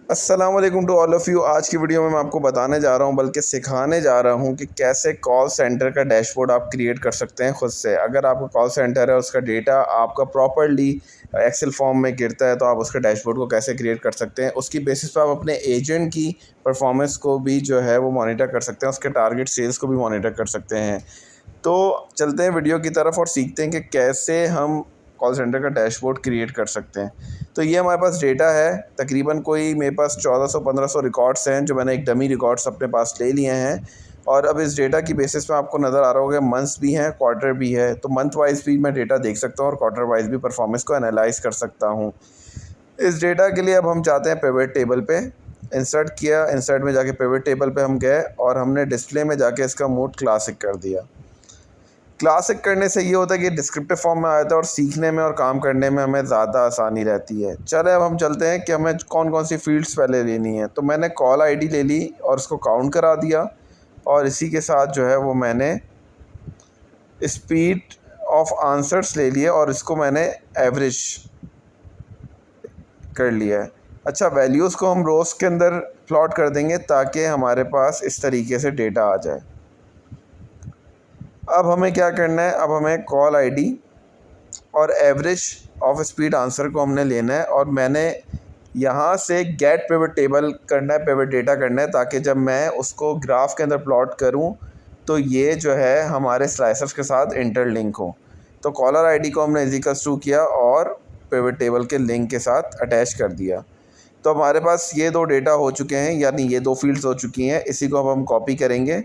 अस्सलाम वालेकुम to all of you. आज की वीडियो में मैं आपको बताने जा रहा हूँ, बल्कि सिखाने जा रहा हूँ कि कैसे कॉल सेंटर का डैशबोर्ड आप क्रिएट कर सकते हैं खुद से। अगर आपका कॉल सेंटर है, उसका डेटा आपका प्रॉपर्ली एक्सेल फॉर्म में गिरता है, तो आप उसके डैशबोर्ड को कैसे क्रिएट कर सकते हैं। उसकी बेसिस पे आप अपने एजेंट की परफॉर्मेंस को भी जो है वो मॉनिटर कर सकते हैं, उसके टारगेट सेल्स को भी मॉनिटर कर सकते हैं। तो चलते हैं वीडियो की तरफ और सीखते हैं कि कैसे हम कॉल सेंटर का डैशबोर्ड क्रिएट कर सकते हैं। तो ये हमारे पास डेटा है, तकरीबन कोई मेरे पास 1400-1500 रिकॉर्ड्स हैं, जो मैंने एक डमी रिकॉर्ड्स अपने पास ले लिए हैं। और अब इस डेटा की बेसिस पे आपको नज़र आ रहा होगा मंथ्स भी हैं, क्वार्टर भी है। तो मंथ वाइज भी मैं डेटा देख सकता हूँ और क्वार्टर वाइज भी परफॉर्मेंस को एनालाइज कर सकता हूँ। इस डेटा के लिए अब हम जाते हैं पिवट टेबल पे। इंसर्ट किया, इंसर्ट में जाके पिवट टेबल पे हम गए और हमने डिस्प्ले में जाके इसका मोड क्लासिक कर दिया। क्लासिक करने से ये होता है कि डिस्क्रिप्टिव फॉर्म में आ जाता है और सीखने में और काम करने में हमें ज़्यादा आसानी रहती है। चले अब हम चलते हैं कि हमें कौन कौन सी फ़ील्ड्स पहले लेनी है। तो मैंने कॉल आईडी ले ली और उसको काउंट करा दिया, और इसी के साथ जो है वो मैंने स्पीड ऑफ आंसर्स ले लिए और इसको मैंने एवरेज कर लिया है। अच्छा, वैल्यूज़ को हम रोज़ के अंदर प्लॉट कर देंगे ताकि हमारे पास इस तरीके से डेटा आ जाए। अब हमें क्या करना है, अब हमें कॉल आईडी और एवरेज ऑफ स्पीड आंसर को हमने लेना है, और मैंने यहाँ से गेट पिवट टेबल करना है, पिवट डेटा करना है, ताकि जब मैं उसको ग्राफ के अंदर प्लॉट करूँ तो ये जो है हमारे स्लाइसर्स के साथ इंटरलिंक हो। तो कॉलर आईडी को हमने इक्वल्स टू किया और पिवट टेबल के लिंक के साथ अटैच कर दिया। तो हमारे पास ये दो डेटा हो चुके हैं, यानी ये दो फील्ड्स हो चुकी हैं। इसी को अब हम कॉपी करेंगे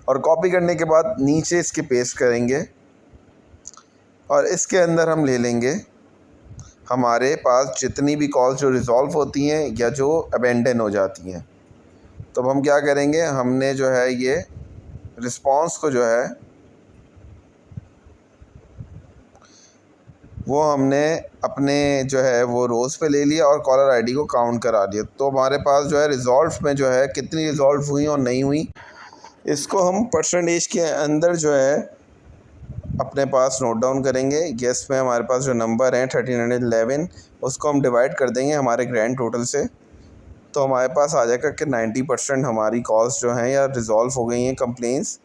और कॉपी करने के बाद नीचे इसके पेस्ट करेंगे, और इसके अंदर हम ले लेंगे हमारे पास जितनी भी कॉल्स जो रिज़ॉल्व होती हैं या जो अबेंडन हो जाती हैं। तो अब हम क्या करेंगे, हमने जो है ये रिस्पांस को जो है वो हमने अपने जो है वो रोज़ पे ले लिया और कॉलर आईडी को काउंट करा लिया। तो हमारे पास जो है रिज़ॉल्व में जो है कितनी रिज़ॉल्व हुई और नहीं हुई, इसको हम परसेंटेज के अंदर जो है अपने पास नोट डाउन करेंगे। येस में हमारे पास जो नंबर हैं 1311, उसको हम डिवाइड कर देंगे हमारे ग्रैंड टोटल से। तो हमारे पास आ जाएगा कि 90% हमारी कॉल्स जो हैं या रिज़ॉल्व हो गई हैं, कंप्लेंट्स।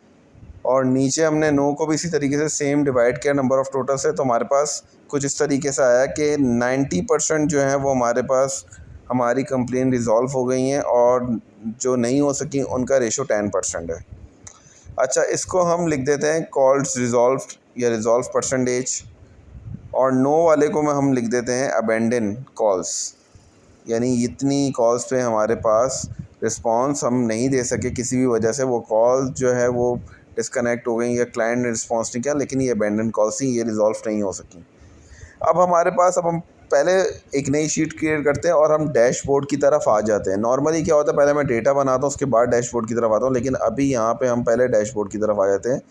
और नीचे हमने नो को भी इसी तरीके से सेम डिवाइड किया नंबर ऑफ़ टोटल से। तो हमारे पास कुछ इस तरीके से आया कि 90% जो है वो हमारे पास हमारी कंप्लेन रिज़ॉल्व हो गई हैं, और जो नहीं हो सकी उनका रेशो 10% है। अच्छा, इसको हम लिख देते हैं कॉल्स रिज़ॉल्व्ड या रिज़ॉल्व परसेंटेज, और नो वाले को में हम लिख देते हैं अबेंडन कॉल्स, यानी इतनी कॉल्स पे हमारे पास रिस्पांस हम नहीं दे सके किसी भी वजह से, वो कॉल जो है वो डिस्कनेक्ट हो गई या क्लाइंट ने रिस्पांस नहीं किया, लेकिन ये अबेंडन कॉल्स थी, ये रिज़ॉल्व नहीं हो सकी। अब हमारे पास, अब हम पहले एक नई शीट क्रिएट करते हैं और हम डैशबोर्ड की तरफ आ जाते हैं। नॉर्मली क्या होता है, पहले मैं डेटा बनाता हूँ, उसके बाद डैशबोर्ड की तरफ आता हूँ, लेकिन अभी यहाँ पे हम पहले डैशबोर्ड की तरफ आ जाते हैं।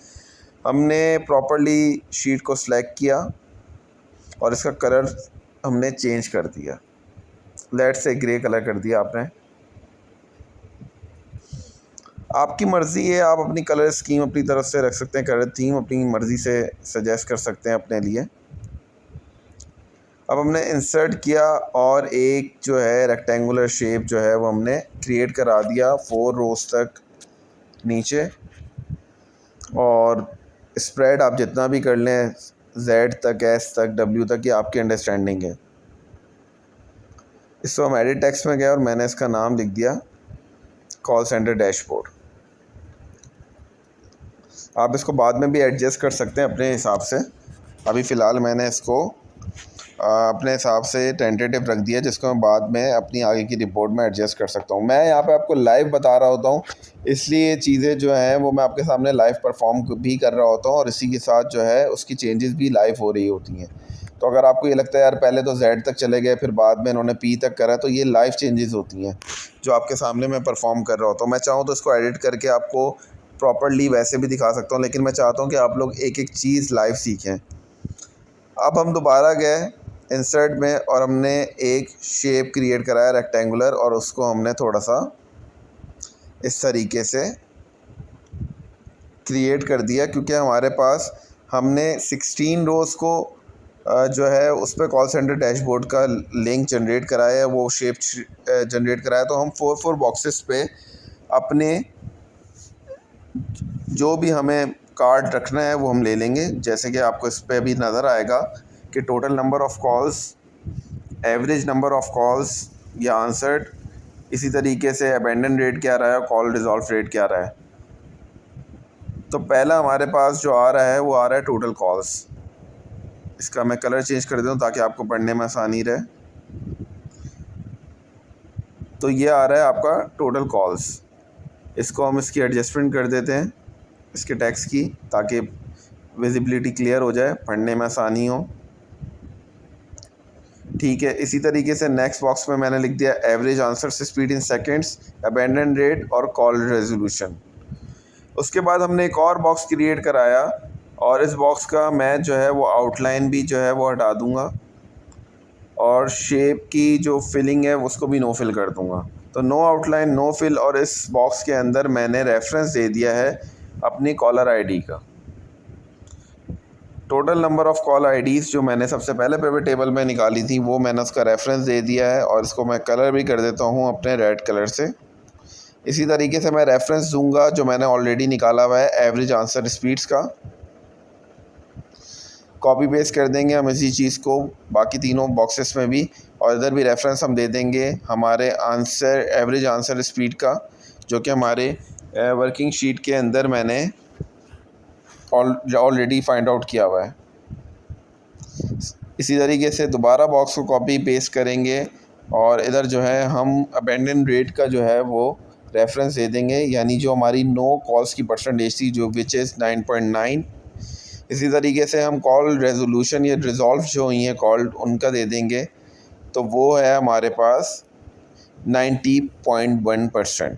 हमने प्रॉपर्ली शीट को सिलेक्ट किया और इसका कलर हमने चेंज कर दिया, लेट्स से ग्रे कलर कर दिया आपने। आपकी मर्ज़ी है, आप अपनी कलर स्कीम अपनी तरफ से रख सकते हैं, कलर थीम अपनी मर्ज़ी से सजेस्ट कर सकते हैं अपने लिए। अब हमने इंसर्ट किया और एक जो है रेक्टेंगुलर शेप जो है वो हमने क्रिएट करा दिया 4 रोज़ तक नीचे, और स्प्रेड आप जितना भी कर लें, Z तक, S तक, W तक, ये आपकी अंडरस्टैंडिंग है। इसको हम एडिट टेक्स्ट में गए और मैंने इसका नाम लिख दिया कॉल सेंटर डैशबोर्ड। आप इसको बाद में भी एडजस्ट कर सकते हैं अपने हिसाब से। अभी फ़िलहाल मैंने इसको अपने हिसाब से टेंटेटिव रख दिया, जिसको मैं बाद में अपनी आगे की रिपोर्ट में एडजस्ट कर सकता हूँ। मैं यहाँ पे आपको लाइव बता रहा होता हूँ, इसलिए चीज़ें जो हैं वो मैं आपके सामने लाइव परफॉर्म भी कर रहा होता हूँ, और इसी के साथ जो है उसकी चेंजेस भी लाइव हो रही होती हैं। तो अगर आपको ये लगता है यार पहले तो Z तक चले गए, फिर बाद में इन्होंने P तक करा, तो ये लाइव चेंजेस होती हैं जो आपके सामने मैं परफॉर्म कर रहा होता हूँ। मैं चाहूँ तो इसको एडिट करके आपको प्रॉपर्ली वैसे भी दिखा सकता हूँ, लेकिन मैं चाहता हूँ कि आप लोग एक एक चीज़ लाइव सीखें। अब हम दोबारा गए इंसर्ट में और हमने एक शेप क्रिएट कराया रेक्टेंगुलर, और उसको हमने थोड़ा सा इस तरीके से क्रिएट कर दिया, क्योंकि हमारे पास हमने 16 रोज़ को जो है उस पर कॉल सेंटर डैशबोर्ड का लिंक जनरेट कराया है, वो शेप जनरेट कराया। तो हम 4 बॉक्सेस पे अपने जो भी हमें कार्ड रखना है वो हम ले लेंगे। जैसे कि आपको इस पर अभी नज़र आएगा कि total number of calls, average number of calls या आंसर्ड, इसी तरीके से अबेंडन रेट क्या रहा है, कॉल रिजॉल्व रेट क्या रहा है। तो पहला हमारे पास जो आ रहा है वो आ रहा है टोटल कॉल्स। इसका मैं कलर चेंज कर देता हूँ ताकि आपको पढ़ने में आसानी रहे। तो ये आ रहा है आपका टोटल कॉल्स। इसको हम इसकी एडजस्टमेंट कर देते हैं इसके टेक्स्ट की, ताकि विजिबिलिटी क्लियर हो जाए, पढ़ने में आसानी हो। ठीक है, इसी तरीके से नेक्स्ट बॉक्स में मैंने लिख दिया average answer speed in seconds, abandon rate और कॉल रेजोल्यूशन। उसके बाद हमने एक और बॉक्स क्रिएट कराया और इस बॉक्स का मैं जो है वो आउटलाइन भी जो है वो हटा दूंगा और शेप की जो फिलिंग है उसको भी नो फिल कर दूंगा। तो नो आउटलाइन नो फिल, और इस बॉक्स के अंदर मैंने रेफरेंस दे दिया है अपनी कॉलर आईडी का। Total number of call IDs जो मैंने सबसे पहले पिवट टेबल में निकाली थी वो मैंने उसका रेफरेंस दे दिया है, और इसको मैं कलर भी कर देता हूँ अपने रेड कलर से। इसी तरीके से मैं रेफरेंस दूंगा जो मैंने ऑलरेडी निकाला हुआ है एवरेज आंसर स्पीड्स का। कॉपी पेस्ट कर देंगे हम इसी चीज़ को बाकी तीनों बॉक्सेस में भी, और इधर भी रेफरेंस हम दे देंगे हमारे आंसर एवरेज आंसर स्पीड का, जो कि हमारे वर्किंग शीट के अंदर मैंने ऑलरेडी फाइंड आउट किया हुआ है। इसी तरीके से दोबारा बॉक्स को कॉपी पेस्ट करेंगे और इधर जो है हम अबेंडन रेट का जो है वो रेफरेंस दे देंगे, यानी जो हमारी नो कॉल्स की परसेंटेज थी जो विच इज़ 9.9। इसी तरीके से हम कॉल रेजोल्यूशन या रिजॉल्व जो हुई हैं कॉल उनका दे देंगे, तो वो है हमारे पास 90.1%।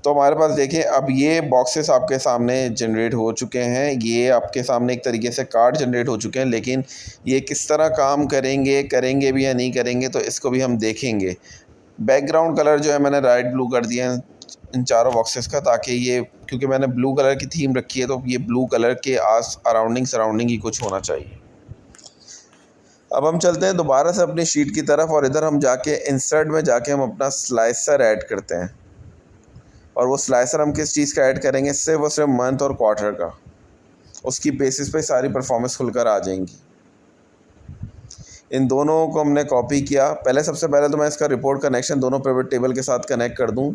तो हमारे पास देखें अब ये बॉक्सेस आपके सामने जनरेट हो चुके हैं, ये आपके सामने एक तरीके से कार्ड जनरेट हो चुके हैं, लेकिन ये किस तरह काम करेंगे भी या नहीं करेंगे तो इसको भी हम देखेंगे। बैकग्राउंड कलर जो है मैंने लाइट ब्लू कर दिया है इन चारों बॉक्सेस का, ताकि ये, क्योंकि मैंने ब्लू कलर की थीम रखी है तो ये ब्लू कलर के सराउंडिंग ही कुछ होना चाहिए। अब हम चलते हैं दोबारा से अपनी शीट की तरफ, और इधर हम जाके इंसर्ट में जाके हम अपना स्लाइसर ऐड करते हैं। और वो स्लाइसर हम किस चीज़ का ऐड करेंगे, सिर्फ और सिर्फ मंथ और क्वार्टर का। उसकी बेसिस पे सारी परफॉर्मेंस खुलकर आ जाएंगी। इन दोनों को हमने कॉपी किया। सबसे पहले तो मैं इसका रिपोर्ट कनेक्शन दोनों पिवट टेबल के साथ कनेक्ट कर दूं,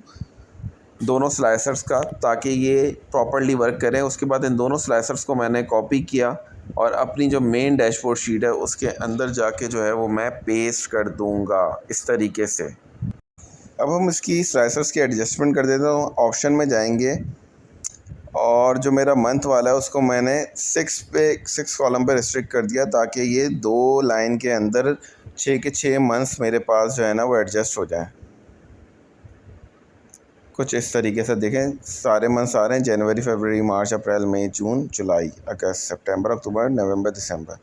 दोनों स्लाइसर्स का, ताकि ये प्रॉपर्ली वर्क करें। उसके बाद इन दोनों स्लाइसर्स को मैंने कॉपी किया और अपनी जो मेन डैशबोर्ड शीट है उसके अंदर जाके जो है वो मैं पेस्ट कर दूंगा इस तरीके से। अब हम इसकी स्लाइसर्स की एडजस्टमेंट कर देते हैं। ऑप्शन में जाएंगे और जो मेरा मंथ वाला है उसको मैंने 6 कॉलम पे रिस्ट्रिक्ट कर दिया, ताकि ये 2 लाइन के अंदर 6 के 6 मंथ्स मेरे पास जो है ना वो एडजस्ट हो जाए। कुछ इस तरीके से देखें, सारे मंथ्स आ रहे हैं, जनवरी, फरवरी, मार्च, अप्रैल, मई, जून, जुलाई, अगस्त, सितंबर, अक्टूबर, नवंबर, दिसंबर।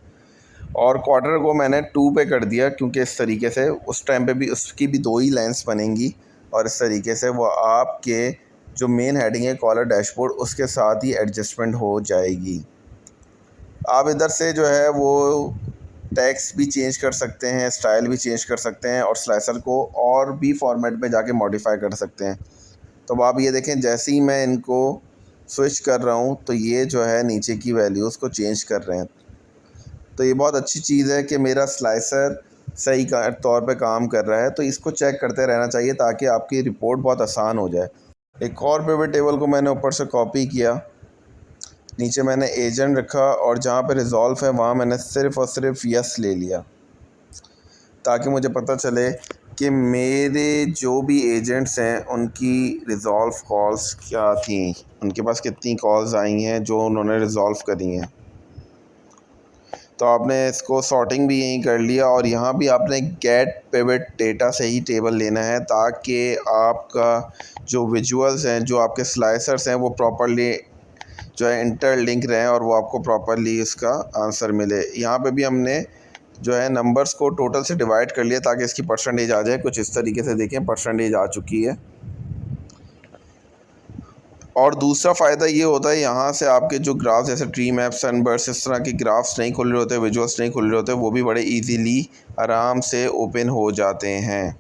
और क्वार्टर को मैंने 2 पे कर दिया, क्योंकि इस तरीके से उस टाइम पे भी उसकी भी 2 ही लाइन्स बनेंगी, और इस तरीके से वो आपके जो मेन हेडिंग है कॉलर डैशबोर्ड उसके साथ ही एडजस्टमेंट हो जाएगी। आप इधर से जो है वो टेक्स्ट भी चेंज कर सकते हैं, स्टाइल भी चेंज कर सकते हैं, और स्लाइसर को और भी फॉर्मेट में जाके मॉडिफाई कर सकते हैं। तो आप ये देखें, जैसे ही मैं इनको स्विच कर रहा हूँ तो ये जो है नीचे की वैल्यूज़ को चेंज कर रहे हैं। तो ये बहुत अच्छी चीज़ है कि मेरा स्लाइसर सही तौर पे काम कर रहा है। तो इसको चेक करते रहना चाहिए ताकि आपकी रिपोर्ट बहुत आसान हो जाए। एक और पिवट टेबल को मैंने ऊपर से कॉपी किया, नीचे मैंने एजेंट रखा, और जहाँ पे रिज़ॉल्व है वहाँ मैंने सिर्फ़ और सिर्फ यस ले लिया, ताकि मुझे पता चले कि मेरे जो भी एजेंट्स हैं उनकी रिज़ॉल्व कॉल्स क्या थी, उनके पास कितनी कॉल्स आई हैं जो उन्होंने रिज़ॉल्व करी हैं। तो आपने इसको सॉर्टिंग भी यहीं कर लिया, और यहाँ भी आपने गेट पिवट डेटा से ही टेबल लेना है, ताकि आपका जो विजुअल्स हैं, जो आपके स्लाइसर्स हैं, वो प्रॉपर्ली जो है इंटरलिंक रहें और वो आपको प्रॉपर्ली इसका आंसर मिले। यहाँ पे भी हमने जो है नंबर्स को टोटल से डिवाइड कर लिया ताकि इसकी परसेंटेज आ जाए। कुछ इस तरीके से देखें, परसेंटेज आ चुकी है। और दूसरा फ़ायदा ये होता है, यहाँ से आपके जो ग्राफ जैसे ट्री मैप, सनबर्स्ट, इस तरह के ग्राफ्स नहीं खुल रहे होते, विजुअल्स नहीं खुल रहे होते, वो भी बड़े इजीली आराम से ओपन हो जाते हैं,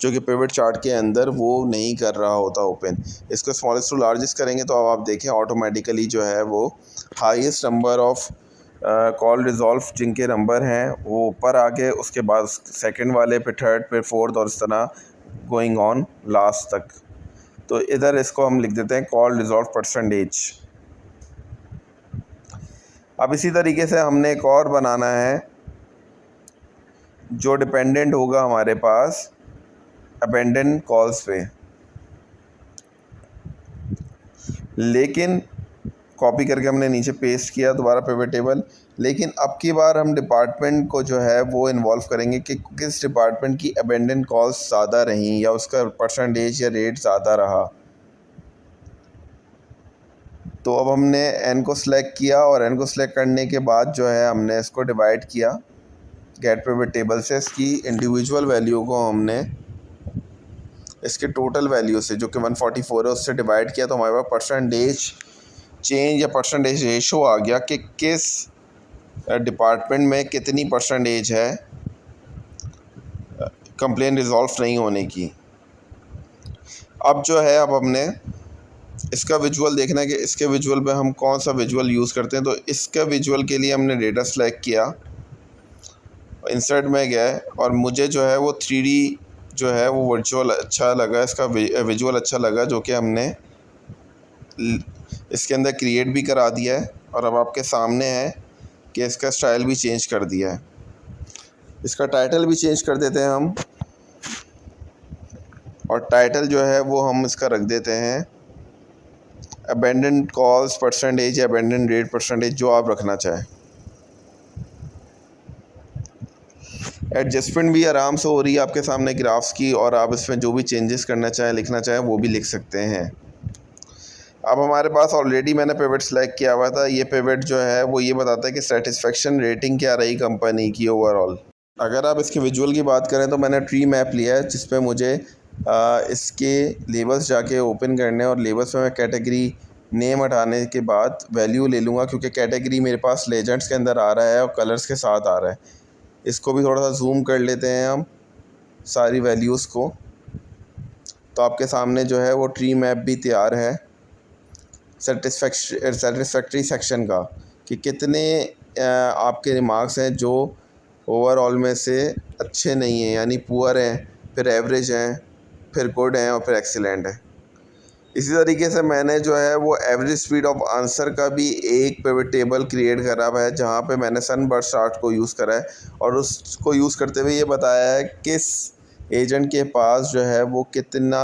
जो कि पिवट चार्ट के अंदर वो नहीं कर रहा होता ओपन। इसको स्मॉलेस्ट टू लार्जेस्ट करेंगे तो अब आप देखें ऑटोमेटिकली जो है वो highest number of call resolve जिनके नंबर हैं वो ऊपर आ गए, उसके बाद सेकंड वाले पे थर्ड पे फोर्थ और इस तरह गोइंग ऑन लास्ट तक। तो इधर इसको हम लिख देते हैं कॉल रिजॉल्व परसेंटेज। अब इसी तरीके से हमने एक और बनाना है जो डिपेंडेंट होगा हमारे पास अबेंडन कॉल्स पे, लेकिन कॉपी करके हमने नीचे पेस्ट किया दोबारा पिवट टेबल। लेकिन अब की बार हम डिपार्टमेंट को जो है वो इन्वॉल्व करेंगे कि किस डिपार्टमेंट की अबेंडन कॉल्स ज़्यादा रहीं या उसका परसेंटेज या रेट ज़्यादा रहा। तो अब हमने एन को सिलेक्ट किया और एन को सिलेक्ट करने के बाद जो है हमने इसको डिवाइड किया गेट पिवट टेबल से। इसकी इंडिविजुअल वैल्यू को हमने इसके टोटल वैल्यू से जो कि 144 है उससे डिवाइड किया, तो हमारे पास परसेंटेज चेंज या परसेंटेज रेशो आ गया कि किस डिपार्टमेंट में कितनी परसेंटेज है कंप्लेन रिजॉल्व नहीं होने की। अब जो है अब हमने इसका विजुअल देखना है कि इसके विजुअल में हम कौन सा विजुअल यूज़ करते हैं। तो इसका विजुअल के लिए हमने डेटा सेलेक्ट किया, इंसर्ट में गए और मुझे जो है वो 3D जो है वो वर्चुअल अच्छा लगा, इसका विजुअल अच्छा लगा, जो कि हमने इसके अंदर क्रिएट भी करा दिया है और अब आपके सामने है कि इसका स्टाइल भी चेंज कर दिया है। इसका टाइटल भी चेंज कर देते हैं हम, और टाइटल जो है वो हम इसका रख देते हैं अबेंडन कॉल्स परसेंटेज या अबेंडन रेट परसेंटेज, जो आप रखना चाहें। एडजस्टमेंट भी आराम से हो रही है आपके सामने ग्राफ्स की, और आप इसमें जो भी चेंजेस करना चाहें लिखना चाहें वो भी लिख सकते हैं। अब हमारे पास ऑलरेडी मैंने पिवट सेलेक्ट किया हुआ था। ये पिवट जो है वो ये बताता है कि सेटिस्फेक्शन रेटिंग क्या रही कंपनी की ओवरऑल। अगर आप इसके विजुअल की बात करें तो मैंने ट्री मैप लिया है जिस पे मुझे इसके लेबल्स जाके ओपन करने हैं, और लेबल्स में मैं कैटेगरी नेम हटाने के बाद वैल्यू ले लूँगा, क्योंकि कैटेगरी मेरे पास लेजेंड्स के अंदर आ रहा है और कलर्स के साथ आ रहा है। इसको भी थोड़ा सा जूम कर लेते हैं हम सारी वैल्यूज़ को, तो आपके सामने जो है वो ट्री मैप भी तैयार है सेटिस्फैक्ट्री सेक्शन का, कि कितने आपके रिमार्क्स हैं जो ओवरऑल में से अच्छे नहीं हैं यानी पुअर हैं, फिर एवरेज हैं, फिर गुड हैं और फिर एक्सीलेंट है। इसी तरीके से मैंने जो है वो एवरेज स्पीड ऑफ आंसर का भी एक पिवट टेबल क्रिएट करा हुआ है, जहाँ पे मैंने सनबर्स्ट चार्ट को यूज़ करा है और उसको यूज़ करते हुए ये बताया है किस एजेंट के पास जो है वो कितना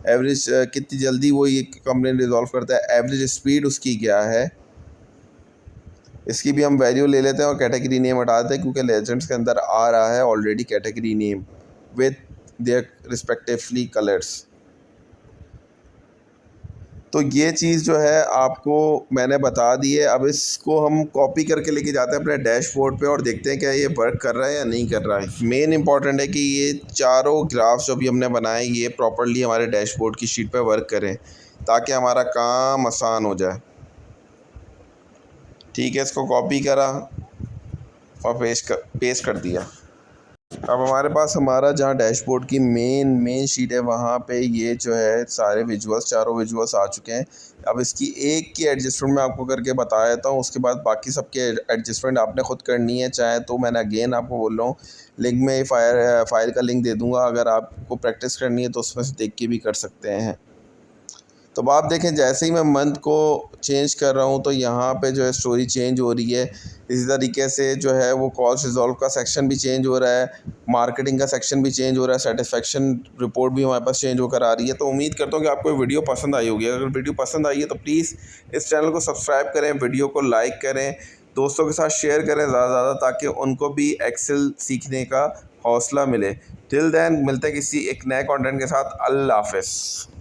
एवरेज, कितनी जल्दी वो ये कंप्लेन रिजॉल्व करता है, एवरेज स्पीड उसकी क्या है। इसकी भी हम वैल्यू ले लेते हैं और कैटेगरी नेम हटा देते हैं, क्योंकि लेजेंड्स के अंदर आ रहा है already category name with their respectively colours. तो ये चीज़ जो है आपको मैंने बता दी है। अब इसको हम कॉपी करके लेके जाते हैं अपने डैशबोर्ड पे और देखते हैं क्या ये वर्क कर रहा है या नहीं कर रहा है। मेन इंपॉर्टेंट है कि ये चारों ग्राफ्स जो भी हमने बनाए ये प्रॉपर्ली हमारे डैशबोर्ड की शीट पे वर्क करें, ताकि हमारा काम आसान हो जाए। ठीक है, इसको कॉपी करा और पेस्ट कर दिया। अब हमारे पास हमारा जहाँ डैशबोर्ड की मेन शीट है वहाँ पे ये जो है सारे विजुअल्स, चारों विजुअल्स आ चुके हैं। अब इसकी एक की एडजस्टमेंट मैं आपको करके बता देता हूँ, उसके बाद बाकी सबके एडजस्टमेंट आपने ख़ुद करनी है। चाहे तो मैंने अगेन आपको बोल रहा हूँ लिंक में फाइल का लिंक दे दूँगा, अगर आपको प्रैक्टिस करनी है तो उसमें से देख के भी कर सकते हैं। तो अब आप देखें जैसे ही मैं मंथ को चेंज कर रहा हूँ तो यहाँ पे जो है स्टोरी चेंज हो रही है। इसी तरीके से जो है वो कॉल्स रिजॉल्व का सेक्शन भी चेंज हो रहा है, मार्केटिंग का सेक्शन भी चेंज हो रहा है, सेटिस्फेक्शन रिपोर्ट भी हमारे पास चेंज होकर आ रही है। तो उम्मीद करता हूँ कि आपको वीडियो पसंद आई होगी। अगर वीडियो पसंद आई है तो प्लीज़ इस चैनल को सब्सक्राइब करें, वीडियो को लाइक करें, दोस्तों के साथ शेयर करें ज़्यादा से ज़्यादा, ताकि उनको भी एक्सेल सीखने का हौसला मिले। टिल देन मिलते हैं किसी एक नए कंटेंट के साथ। अल्लाह हाफ़िज़।